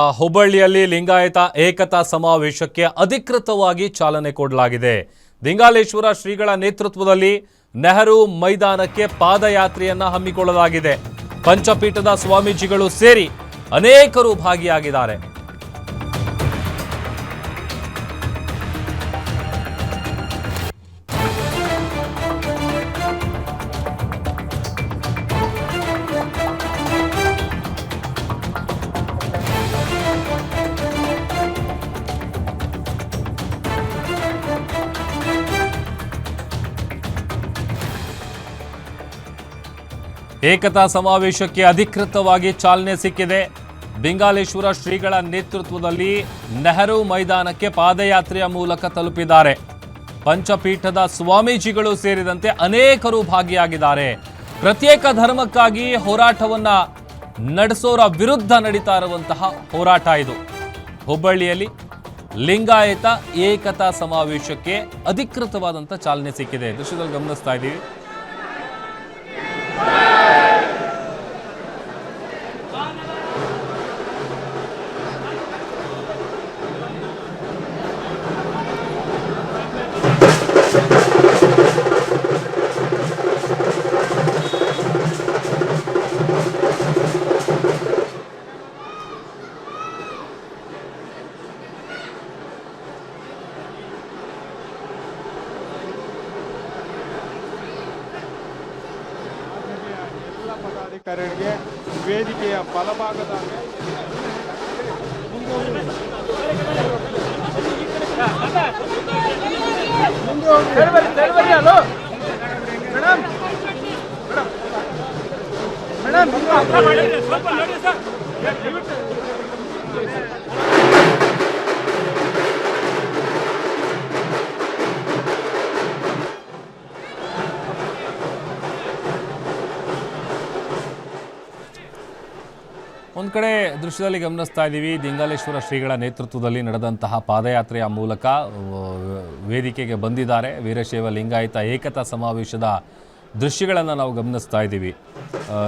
ಹುಬ್ಬಳ್ಳಿಯಲ್ಲಿ ಲಿಂಗಾಯತ ಏಕತಾ ಸಮಾವೇಶಕ್ಕೆ ಅಧಿಕೃತವಾಗಿ ಚಾಲನೆ ಕೊಡಲಾಗಿದೆ. ದಿಂಗಾಲೇಶ್ವರ ಶ್ರೀಗಳ ನೇತೃತ್ವದಲ್ಲಿ ನೆಹರು ಮೈದಾನಕ್ಕೆ ಪಾದಯಾತ್ರೆಯನ್ನ ಹಮ್ಮಿಕೊಳ್ಳಲಾಗಿದೆ. ಪಂಚಪೀಠದ ಸ್ವಾಮೀಜಿಗಳು ಸೇರಿ ಅನೇಕರು ಭಾಗಿಯಾಗಿದ್ದಾರೆ. ಏಕತಾ ಸಮಾವೇಶಕ್ಕೆ ಅಧಿಕೃತವಾಗಿ ಚಾಲನೆ ಸಿಕ್ಕಿದೆ. ದಿಂಗಾಲೇಶ್ವರ ಶ್ರೀಗಳ ನೇತೃತ್ವದಲ್ಲಿ ನೆಹರು ಮೈದಾನಕ್ಕೆ ಪಾದಯಾತ್ರೆಯ ಮೂಲಕ ತಲುಪಿದ್ದಾರೆ. ಪಂಚಪೀಠದ ಸ್ವಾಮೀಜಿಗಳು ಸೇರಿದಂತೆ ಅನೇಕರು ಭಾಗಿಯಾಗಿದ್ದಾರೆ. ಪ್ರತ್ಯೇಕ ಧರ್ಮಕ್ಕಾಗಿ ಹೋರಾಟವನ್ನ ನಡೆಸೋರ ವಿರುದ್ಧ ನಡೀತಾ ಇರುವಂತಹ ಹೋರಾಟ ಇದು. ಹುಬ್ಬಳ್ಳಿಯಲ್ಲಿ ಲಿಂಗಾಯತ ಏಕತಾ ಸಮಾವೇಶಕ್ಕೆ ಅಧಿಕೃತವಾದಂಥ ಚಾಲನೆ ಸಿಕ್ಕಿದೆ. ದೃಶ್ಯದಲ್ಲಿ ಗಮನಿಸ್ತಾ ಇದ್ದೀವಿ. ಪದಾಧಿಕಾರಿಗಳಿಗೆ ವೇದಿಕೆಯ ಬಲಭಾಗದ ಒಂದು ಕಡೆ ದೃಶ್ಯದಲ್ಲಿ ಗಮನಿಸ್ತಾ ಇದ್ದೀವಿ, ದಿಂಗಾಲೇಶ್ವರ ಶ್ರೀಗಳ ನೇತೃತ್ವದಲ್ಲಿ ನಡೆದಂತಹ ಪಾದಯಾತ್ರೆಯ ಮೂಲಕ ವೇದಿಕೆಗೆ ಬಂದಿದ್ದಾರೆ. ವೀರಶೈವ ಲಿಂಗಾಯತ ಏಕತಾ ಸಮಾವೇಶದ ದೃಶ್ಯಗಳನ್ನು ನಾವು ಗಮನಿಸ್ತಾ ಇದ್ದೀವಿ.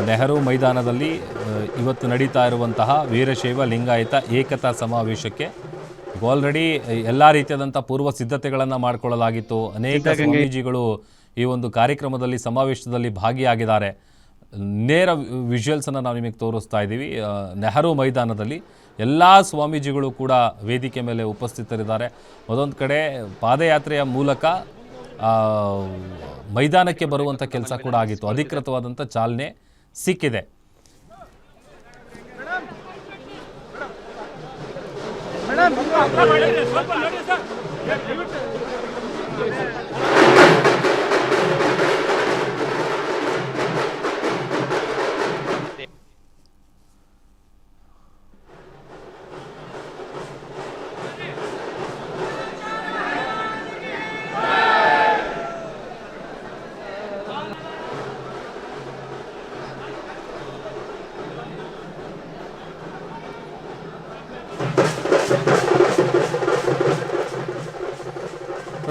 ನೆಹರು ಮೈದಾನದಲ್ಲಿ ಇವತ್ತು ನಡೀತಾ ಇರುವಂತಹ ವೀರಶೈವ ಲಿಂಗಾಯತ ಏಕತಾ ಸಮಾವೇಶಕ್ಕೆ ಆಲ್ರೆಡಿ ಎಲ್ಲ ರೀತಿಯಾದಂಥ ಪೂರ್ವ ಸಿದ್ಧತೆಗಳನ್ನು ಮಾಡಿಕೊಳ್ಳಲಾಗಿತ್ತು. ಅನೇಕ ಸ್ವಾಮೀಜಿಗಳು ಈ ಒಂದು ಕಾರ್ಯಕ್ರಮದಲ್ಲಿ ಸಮಾವೇಶದಲ್ಲಿ ಭಾಗಿಯಾಗಿದ್ದಾರೆ. ನೇರ ವಿಜುವಲ್ಸನ್ನು ನಾವು ನಿಮಗೆ ತೋರಿಸ್ತಾ ಇದ್ದೀವಿ. ನೆಹರು ಮೈದಾನದಲ್ಲಿ ಎಲ್ಲ ಸ್ವಾಮೀಜಿಗಳು ಕೂಡ ವೇದಿಕೆ ಮೇಲೆ ಉಪಸ್ಥಿತರಿದ್ದಾರೆ. ಮತ್ತೊಂದು ಕಡೆ ಪಾದಯಾತ್ರೆಯ ಮೂಲಕ ಮೈದಾನಕ್ಕೆ ಬರುವಂಥ ಕೆಲಸ ಕೂಡ ಆಗಿತ್ತು. ಅಧಿಕೃತವಾದಂಥ ಚಾಲನೆ ಸಿಕ್ಕಿದೆ.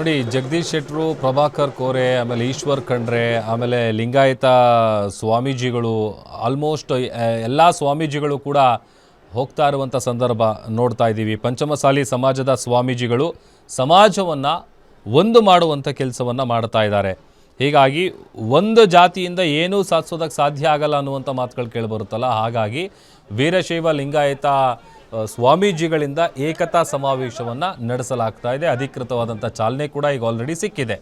ನೋಡಿ, ಜಗದೀಶ್ ಶೆಟ್ಟರು, ಪ್ರಭಾಕರ್ ಕೋರೆ, ಆಮೇಲೆ ಈಶ್ವರ್ ಖಂಡ್ರೆ, ಆಮೇಲೆ ಲಿಂಗಾಯತ ಸ್ವಾಮೀಜಿಗಳು, ಆಲ್ಮೋಸ್ಟ್ ಎಲ್ಲ ಸ್ವಾಮೀಜಿಗಳು ಕೂಡ ಹೋಗ್ತಾ ಇರುವಂಥ ಸಂದರ್ಭ ನೋಡ್ತಾ ಇದ್ದೀವಿ. ಪಂಚಮಸಾಲಿ ಸಮಾಜದ ಸ್ವಾಮೀಜಿಗಳು ಸಮಾಜವನ್ನು ಒಂದು ಮಾಡುವಂಥ ಕೆಲಸವನ್ನು ಮಾಡ್ತಾ ಇದ್ದಾರೆ. ಹೀಗಾಗಿ ಒಂದು ಜಾತಿಯಿಂದ ಏನೂ ಸಾಧಿಸೋದಕ್ಕೆ ಸಾಧ್ಯ ಆಗಲ್ಲ ಅನ್ನುವಂಥ ಮಾತುಗಳು ಕೇಳಿಬರುತ್ತಲ್ಲ. ಹಾಗಾಗಿ ವೀರಶೈವ ಲಿಂಗಾಯತ ಸ್ವಾಮೀಜಿಗಳಿಂದ ಏಕತಾ ಸಮಾವೇಶವನ್ನು ನಡೆಸಲಾಗ್ತಾ ಇದೆ. ಅಧಿಕೃತವಾದಂಥ ಚಾಲನೆ ಕೂಡ ಈಗ ಆಲ್ರೆಡಿ ಸಿಕ್ಕಿದೆ.